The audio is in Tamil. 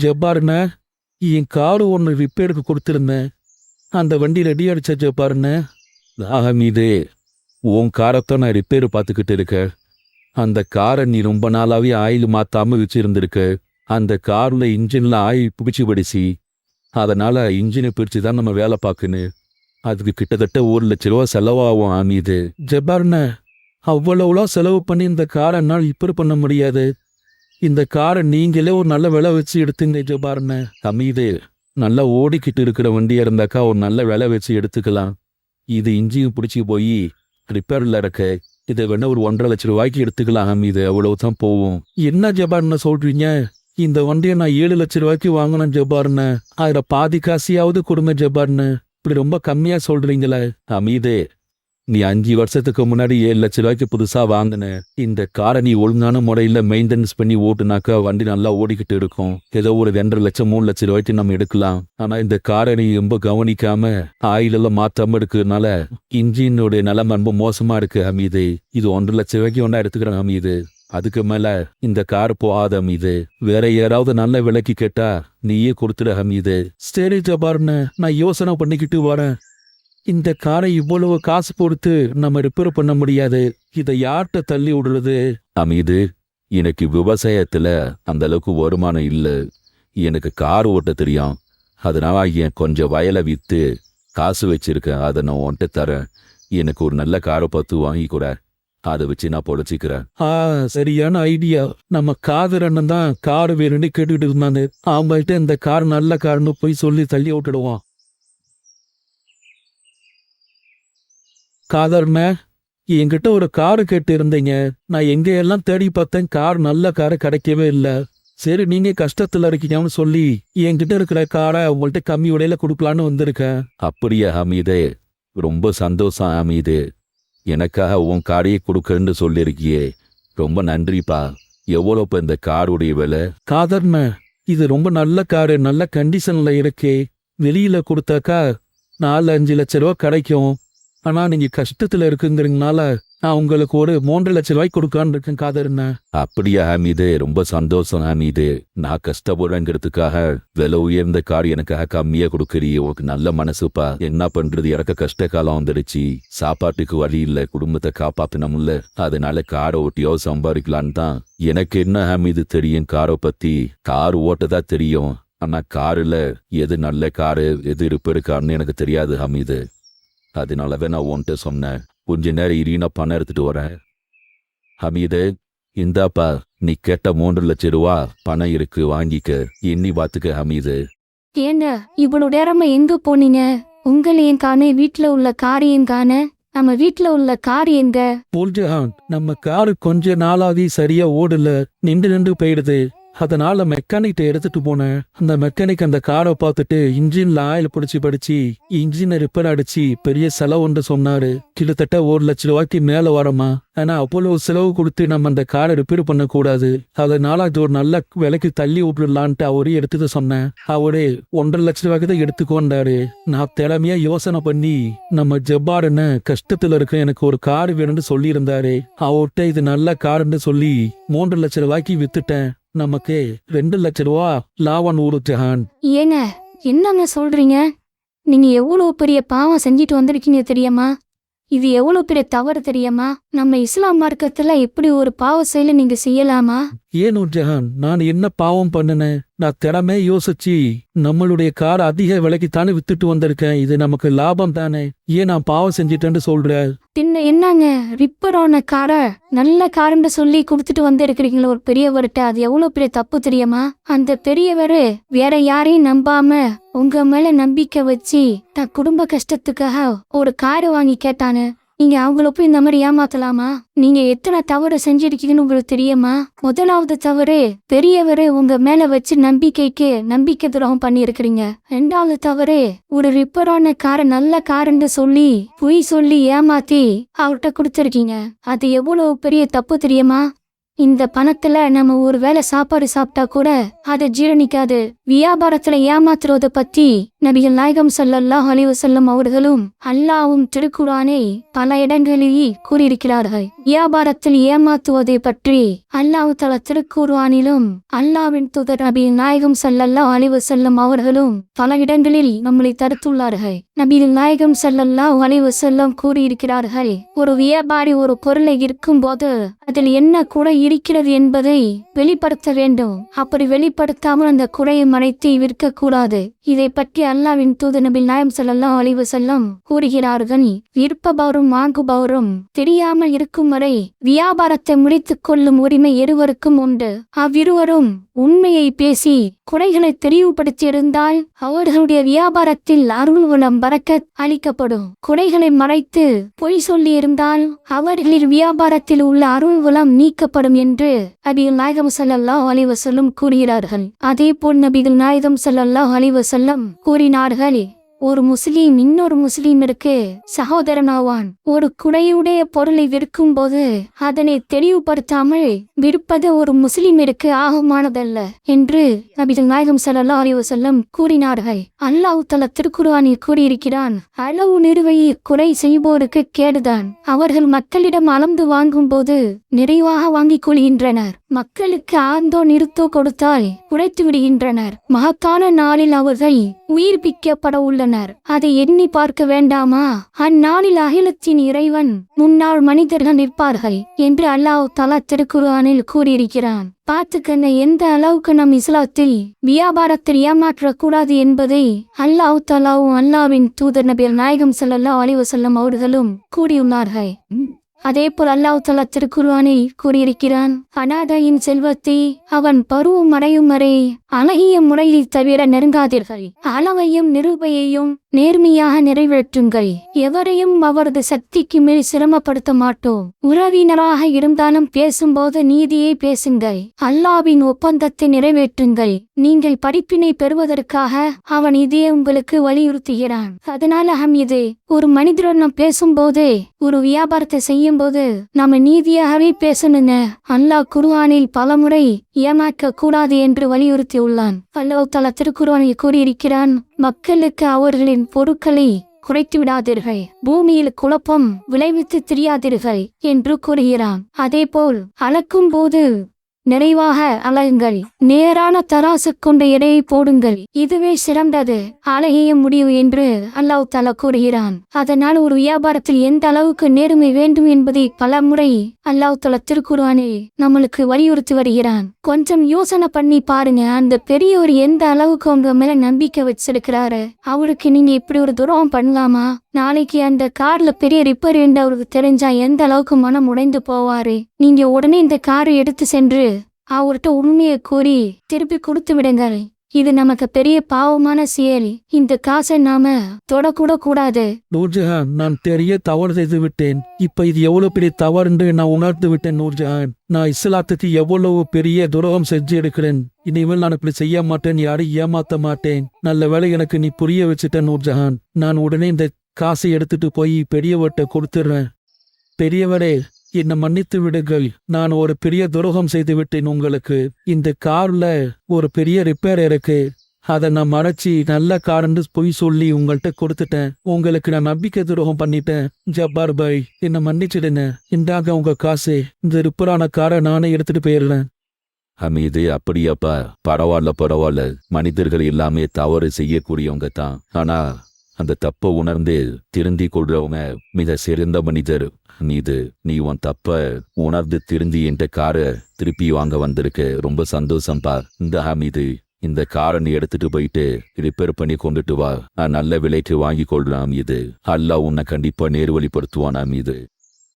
ஜப்பாருண்ணே, என் காரு ஒன்று ரிப்பேருக்கு கொடுத்துருந்தேன். அந்த வண்டி ரெடி ஆயிடுச்சா ஜப்பாருண்ணே? ஹமீது, உன் காரைத்தான் நான் ரிப்பேர் பார்த்துக்கிட்டு இருக்க. அந்த காரை நீ ரொம்ப நாளாவே ஆயில் மாத்தாம வச்சிருந்திருக்க. அந்த கார்ல இன்ஜின்ல ஆயில் பிடிச்சி படிச்சு, அதனால இன்ஜினை பிரிச்சு தான் நம்ம வேலை பார்க்கணும். அதுக்கு கிட்டத்தட்ட 1,00,000 செலவாகும் ஹமீது. ஜப்பாருண்ணே, அவ்வளவுலாம் செலவு பண்ணி இந்த காரை என்னால் ரிப்பேர் பண்ண முடியாது. இந்த காரை நீங்களே ஒரு நல்ல விலை வச்சு எடுத்துங்க ஜப்பாருண்ணே. ஹமீது, நல்லா ஓடிக்கிட்டு இருக்கிற வண்டியா இருந்தாக்கா ஒரு நல்ல விலை வச்சு எடுத்துக்கலாம். இது இன்ஜின் பிடிச்சி போய் ரிப்பேர்ல இருக்க. இதை வேணா ஒரு 1,50,000 எடுத்துக்கலாம் ஹமீது, அவ்வளவுதான் போகும். என்ன ஜப்பாருண்ணே சொல்றீங்க? இந்த வண்டியை நான் 7,00,000 வாங்கினேன் ஜப்பாருண்ணே. அதுல பாதி காசியாவது கொடுங்க ஜப்பாருண்ணே. இப்படி ரொம்ப கம்மியா சொல்றீங்களே. ஹமீது, நீ 5 வருஷத்துக்கு முன்னாடி 7,00,000 புதுசா வாங்கின இந்த காரை நீ ஒழுங்கான முறையில மெயின்டெனன்ஸ் பண்ணி ஓட்டுனாக்கா வண்டி நல்லா ஓடிக்கிட்டு இருக்கும். ஏதோ ஒரு 2,50,000 3,00,000 நம்ம எடுக்கலாம். ஆனா இந்த காரை நீ ரொம்ப கவனிக்காம ஆயில் எல்லாம் மாத்தாம இருக்கிறதுனால இன்ஜினோட நிலைமை ரொம்ப மோசமா இருக்கு ஹமீது. இது 1,00,000 ஒன்னா எடுத்துக்கிறேன் ஹமீது. அதுக்கு மேல இந்த கார் போகாத ஹமீது. வேற யாராவது நல்ல விலைக்கு கேட்டா நீயே கொடுத்துட ஹமீது. சரி ஜப்பாருண்ணே, நான் யோசனை பண்ணிக்கிட்டு வரேன். இந்த காரை இவ்வளவு காசு கொடுத்து நம்ம ரிப்பேர் பண்ண முடியாது. இதை யார்கிட்ட தள்ளி விடுறது? ஹமீது, எனக்கு விவசாயத்துல அந்த அளவுக்கு வருமானம் இல்ல. எனக்கு கார் ஓட்ட தெரியும். அதனால என் கொஞ்சம் வயலை வித்து காசு வச்சிருக்கேன். அதை நான் உன்கிட்ட தரேன். எனக்கு ஒரு நல்ல காரை பார்த்து வாங்கி கூட, அதை வச்சு நான் பொழைச்சிக்கிறேன். சரியான ஐடியா. நம்ம காதர் அண்ணன் தான் கார் வேணும்னு கேட்டுக்கிட்டு இருந்தாங்க. அவங்கள்ட்ட இந்த கார் நல்ல கார்னு போய் சொல்லி தள்ளி விட்டுடுவான். காதர்ண்ணே, என்கிட்ட ஒரு காரு கேட்டு இருந்தீங்க. நான் எங்கெல்லாம் தேடி பார்த்தேன், கார் நல்ல காரை கிடைக்கவே இல்லை. சரி, நீங்க கஷ்டத்துல இருக்கீங்கன்னு சொல்லி என்கிட்ட இருக்கிற காரை உங்கள்கிட்ட கம்மி விலையில கொடுக்கலான்னு வந்திருக்கேன். அப்படியா ஹமீதே, ரொம்ப சந்தோஷம் ஹமீது. எனக்காக உன் காரையே கொடுக்கன்னு சொல்லியிருக்கியே, ரொம்ப நன்றிப்பா. எவ்வளோப்பா இந்த காருடைய விலை? காதர்ண்ணே, இது ரொம்ப நல்ல காரு, நல்ல கண்டிஷன்ல இருக்கே. வெளியில கொடுத்தாக்கா 4-5 லட்ச ரூபா கிடைக்கும். ஆனா நீங்க கஷ்டத்துல இருக்குங்கிறதுனால நான் உங்களுக்கு ஒரு 3,00,000 கொடுக்கலான்னு இருக்கேன் காதர்ண்ணே. அப்படியா ஹமீது, ரொம்ப சந்தோஷம் ஹமீது. நான் கஷ்டப்படுறேங்கிறதுக்காக விலை உயர்ந்த கார் எனக்காக கம்மியா கொடுக்கறியே, உனக்கு நல்ல மனசுப்பா. என்ன பண்றது, இறக்க கஷ்ட காலம் வந்துடுச்சு. சாப்பாட்டுக்கு வழி இல்ல, குடும்பத்தை காப்பாத்தினமுல்ல. அதனால காரை ஓட்டியோ சம்பாதிக்கலான்னு தான். எனக்கு என்ன ஹமீது தெரியும் காரை பத்தி? கார் ஓட்டதா தெரியும். ஆனா காருல எது நல்ல காரு எது ரிப்பேர் காருன்னு எனக்கு தெரியாது ஹமீது. அதனாலவே நான் உன்கிட்ட சொன்னேன், கொஞ்ச நேரம் இறீனா பணம் எடுத்துட்டு வரேன். ஹமீது, இந்தாப்பா, நீ கேட்ட 3,00,000 பணம் இருக்கு, வாங்கிக்க. எண்ணி பாத்துக்க ஹமீது. ஏங்க இவ்வளவு நேரமா எங்க போனீங்க? உங்களையும் காண, வீட்டுல உள்ள காரையும் காண. நம்ம வீட்டுல உள்ள கார் எங்க? போல்ஜஹான், நம்ம காரு கொஞ்ச நாளாவே சரியா ஓடல, நின்று போயிடுது. அதனால மெக்கானிக்கிட்ட எடுத்துட்டு போனேன். அந்த மெக்கானிக் அந்த காரை பார்த்துட்டு இன்ஜின்ல ஆயில் பிடிச்சி படிச்சு இன்ஜினை ரிப்பேர் அடிச்சு பெரிய செலவுன்னு சொன்னாரு. கிட்டத்தட்ட 1,00,000 மேல வரமா. ஆனா அவ்வளவு செலவு கொடுத்து நம்ம அந்த காரை ரிப்பேர் பண்ண கூடாது. அதனால அது ஒரு நல்ல விலைக்கு தள்ளி விட்டுலான்ட்டு அவரே எடுத்துட்டு சொன்னேன். அவரே 1,50,000 தான் எடுத்துக்கொண்டாரு. நான் திறமையா யோசனை பண்ணி நம்ம ஜப்பாருன்னு கஷ்டத்துல இருக்க எனக்கு ஒரு கார் வேணும்னு சொல்லி இருந்தாரு. அவர்கிட்ட இது நல்ல காருன்னு சொல்லி 3,00,000 வித்துட்டேன். நமக்கு 2,00,000 லாபம் ஜஹான். ஏங்க என்னங்க சொல்றீங்க? நீங்க எவ்வளவு பெரிய பாவம் செஞ்சிட்டு வந்திருக்கீங்க தெரியுமா? இது எவ்வளவு பெரிய தவறு தெரியுமா? நம்ம இஸ்லாம் மார்க்கத்துல இப்படி ஒரு பாவ செயலை நீங்க செய்யலாமா? ஏன் ஜஹான், நான் என்ன பாவம் பண்ணினேன்? நான் திறமே யோசிச்சு நம்மளுடைய கார் அதிக விலைக்கு தானே வித்துட்டு வந்திருக்கேன். இது நமக்கு லாபம் தானே. ஏன் நான் பாவம் செஞ்சிட்டேன்னு சொல்ற? பின்ன என்னங்க, ரிப்பேர் ஆன காரை நல்ல காருன்னு சொல்லி கொடுத்துட்டு வந்து இருக்கிறீங்களா ஒரு பெரியவர்கிட்ட? அது எவ்வளவு பெரிய தப்பு தெரியுமா? அந்த பெரியவர் வேற யாரையும் நம்பாம உங்க மேல நம்பிக்கை வச்சு தன் குடும்ப கஷ்டத்துக்காக ஒரு காரு வாங்கி கேட்டானு. நீங்க அவங்கள போய் இந்த மாதிரி ஏமாத்தலாமா? நீங்க எத்தனை தவறு செஞ்சிருக்கீங்கன்னு உங்களுக்கு தெரியுமா? முதலாவது தவறு, பெரியவரு உங்க மேல வச்சு நம்பிக்கை துரோகம் பண்ணி இருக்கிறீங்க. 2வது தவறு, ஒரு ரிப்பேரான காரை நல்ல காருன்னு சொல்லி பொய் சொல்லி ஏமாத்தி அவர்கிட்ட கொடுத்துருக்கீங்க. அது எவ்வளவு பெரிய தப்பு தெரியுமா? இந்த பணத்துல நம்ம ஒரு வேளை சாப்பாடு சாப்பிட்டா கூட அதை ஜீரணிக்காது. வியாபாரத்துல ஏமாத்துறத பத்தி நபிகள் நாயகம் ஸல்லல்லாஹு அலைஹி வஸல்லம் அவர்களும் அல்லாஹ்வும் திருக்குர்ஆனை பல இடங்களில் கூறியிருக்கிறார்கள். வியாபாரத்தில் ஏமாத்துவதை பற்றி அல்லாஹ் தஆலா திருக்குர்ஆனிலும் அல்லாஹ்வின் தூதர் நபிகள் நாயகம் ஸல்லல்லாஹு அலைஹி வஸல்லம் அவர்களும் பல இடங்களில் நம்மளை தடுத்துள்ளார்கள். நபிகள் நாயகம் ஸல்லல்லாஹு அலைஹி வஸல்லம் கூறியிருக்கிறார்கள், ஒரு வியாபாரி ஒரு பொருளை இருக்கும்போது அதில் என்ன குறை இருக்கிறது என்பதை வெளிப்படுத்த வேண்டும். அப்படி வெளிப்படுத்தாமல் அந்த குறையை மறைத்து விற்கக்கூடாது. இதை பற்றி அல்லாஹ்வின் தூதர் நபிகள் நாயகம் ஸல்லல்லாஹு அலைஹி வஸல்லம் கூறுகிறார்கள், விற்பவரும் வாங்குபவரும் தெரியாமல் இருக்கும் வரை வியாபாரத்தை முடித்துக் கொள்ளும் உரிமை இருவருக்கும் உண்டு. அவ்விருவரும் உண்மையை பேசி குறைகளை தெளிவுபடுத்தியிருந்தால் அவர்களுடைய வியாபாரத்தில் அருள் வளம் பரக்கத் அளிக்கப்படும். குறைகளை மறைத்து பொய் சொல்லியிருந்தால் அவர்களின் வியாபாரத்தில் உள்ள அருள் வளம் நீக்கப்படும் என்று நபிகள் நாயகம் ஸல்லல்லாஹு அலைஹி வஸல்லம் கூறுகிறார்கள். அதேபோல் நபிகள் நாயகம் ஸல்லல்லாஹு அலைஹி வஸல்லம் கூறினார்கள், ஒரு முஸ்லீம் இன்னொரு முஸ்லீமிற்கு சகோதரனாவான். ஒரு குறையுடைய பொருளை விற்கும் போது அதனை தெளிவுபடுத்தாமல் விற்பது ஒரு முஸ்லீமிற்கு ஆகமானதல்ல என்று நபிகள் நாயகம் ஸல்லல்லாஹு அலைஹி வஸல்லம் கூறினார்கள். அல்லாஹ் தஆலா திருக்குர்ஆனில் கூறியிருக்கிறான், அளவு நிறுவையை குறை செய்வோருக்கு கேடுதான். அவர்கள் மக்களிடம் அளந்து வாங்கும் போது நிறைவாக வாங்கிக் கொள்கின்றனர். மக்களுக்கு ஆந்தோ நிறுத்தோ கொடுத்தால் குறைத்து விடுகின்றனர். மகத்தான நாளில் அவர்கள் உயிர்ப்பிக்கப்பட உள்ளனர். அதை எண்ணி பார்க்க வேண்டாமா? அந்நாளில் அகிலத்தின் இறைவன் முன்னாள் மனிதர்கள் நிற்பார்கள் என்று அல்லாஹ் தஆலா திருக்குர்ஆனில் கூறியிருக்கிறான். பார்த்துக்கண்ண எந்த அளவுக்கு நம் இஸ்லாத்தில் வியாபாரத்தில் ஏமாற்றக்கூடாது என்பதை அல்லாஹ் தஆலாவும் அல்லாஹ்வின் தூதர் நபிகள் நாயகம் ஸல்லல்லாஹு அலைஹி வஸல்லம் அவர்களும் கூறியுள்ளார்கள். அதேபோல் அல்லாஹ் தஆலா திருக்குர்ஆனில் கூறியிருக்கிறான், அனாதையின் செல்வத்தை அவன் பருவம் அடையும் வரை அழகிய முறையில் தவிர நெருங்காதீர்கள். அளவையும் நிருபையையும் நேர்மையாக நிறைவேற்றுங்கள். எவரையும் அவரது சக்திக்கு மேல் சிரமப்படுத்த மாட்டோம். உறவினராக இருந்தாலும் பேசும்போது நீதியை பேசுங்கள். அல்லாஹ்வின் ஒப்பந்தத்தை நிறைவேற்றுங்கள். நீங்கள் படிப்பினை பெறுவதற்காக அவன் இதையே உங்களுக்கு வலியுறுத்துகிறான். அதனால இது ஒரு மனிதருடன் நாம் பேசும்போது, ஒரு வியாபாரத்தை செய்யும் போது நாம நீதியாகவே பேசணுங்க. அல்லாஹ் குர்ஆனில் பலமுறை ஏமாற்ற கூடாது என்று வலியுறுத்தி உள்ளான். அல்லாஹ் தஆலா திருக்குர்ஆனில் கூறியிருக்கிறான், மக்களுக்கு அவர்களின் பொருட்களை குறைத்து விடாதீர்கள், பூமியில் குழப்பம் விளைவித்து திரியாதீர்கள் என்று கூறுகிறான். அதேபோல் அளக்கும் போது நிறைவாக அளகுங்கள். நேரான தராசு கொண்ட எடையை போடுங்கள். இதுவே சிறந்தது அழகிய முடிவு என்று அல்லாஹ் தஆலா கூறுகிறான். அதனால் ஒரு வியாபாரத்தில் எந்த அளவுக்கு நேர்மை வேண்டும் என்பதை பல முறை அல்லாஹ் தஆலா திருக்குர்ஆனில் நம்மளுக்கு வலியுறுத்தி வருகிறான். கொஞ்சம் யோசனை பண்ணி பாருங்க, அந்த பெரியவர் எந்த அளவுக்கு உங்க மேல நம்பிக்கை வச்சிருக்கிறாரு. அவருக்கு நீங்க இப்படி ஒரு துரோகம் பண்ணலாமா? நாளைக்கு அந்த கார்ல பெரிய ரிப்பேர் என்று அவருக்கு தெரிஞ்சா எந்த அளவுக்கு மனம் உடைந்து போவாரு. நீங்க உடனே இந்த காரை எடுத்து சென்று அவர்கிட்ட உண்மையை கூறி திருப்பி கொடுத்து விடுங்கள். இது நமக்கு பெரிய பாவமான செயல். இந்த காசை நாம தொடக்கூட கூடாது. நூர்ஜஹான், நான் பெரிய தவறு செய்து விட்டேன். இப்ப இது எவ்வளவு பெரிய தவறு என்று நான் உணர்ந்து விட்டேன் நூர்ஜஹான். நான் இஸ்லாத்துக்கு எவ்வளவு பெரிய துரோகம் செஞ்சு இருக்கிறேன். இனிமேல் நான் இப்படி செய்ய மாட்டேன், யாரையும் ஏமாத்த மாட்டேன். நல்ல வேளை எனக்கு நீ புரிய வச்சுட்ட நூர்ஜஹான். நான் உடனே இந்த காசை எடுத்துட்டு போய் பெரியவர்கிட்ட கொடுத்துடுறேன். பெரியவரே, என்னை மன்னித்து விடுங்கள். நான் ஒரு பெரிய துரோகம் செய்து விட்டேன் உங்களுக்கு. இந்த கார்ல ஒரு பெரிய ரிப்பேர் இருக்கு. அதை நான் மறைச்சி நல்ல கார்ன்னு பொய் சொல்லி உங்கள்கிட்ட கொடுத்துட்டேன். உங்களுக்கு நான் நம்பிக்கை துரோகம் பண்ணிட்டேன். ஜப்பார் பாய், என்னை மன்னிச்சிடுங்க. இந்தாங்க உங்க காசு. இந்த ரிப்பேரான காரை நானே எடுத்துட்டு போயிடுறேன். ஹமீது, அப்படியாப்பா? பரவாயில்ல. மனிதர்கள் எல்லாமே தவறு செய்யக்கூடியவங்க தான். ஆனா அந்த தப்பை உணர்ந்து திருந்தி கொள்றவங்க மிக சிறந்த மனிதர். நீ உன் தப்ப உணர்ந்து திருந்தி என்ற காரை திருப்பி வாங்க வந்திருக்க. ரொம்ப சந்தோஷம்பா. இந்த ஹமீது, இந்த காரை நீ எடுத்துட்டு போயிட்டு ரிப்பேர் பண்ணி கொண்டுட்டு வா. நான் நல்ல விலைக்கு வாங்கி கொள்றான். இது அல்லாஹ் உன்னை கண்டிப்பா நேர்வழிப்படுத்துவான். இது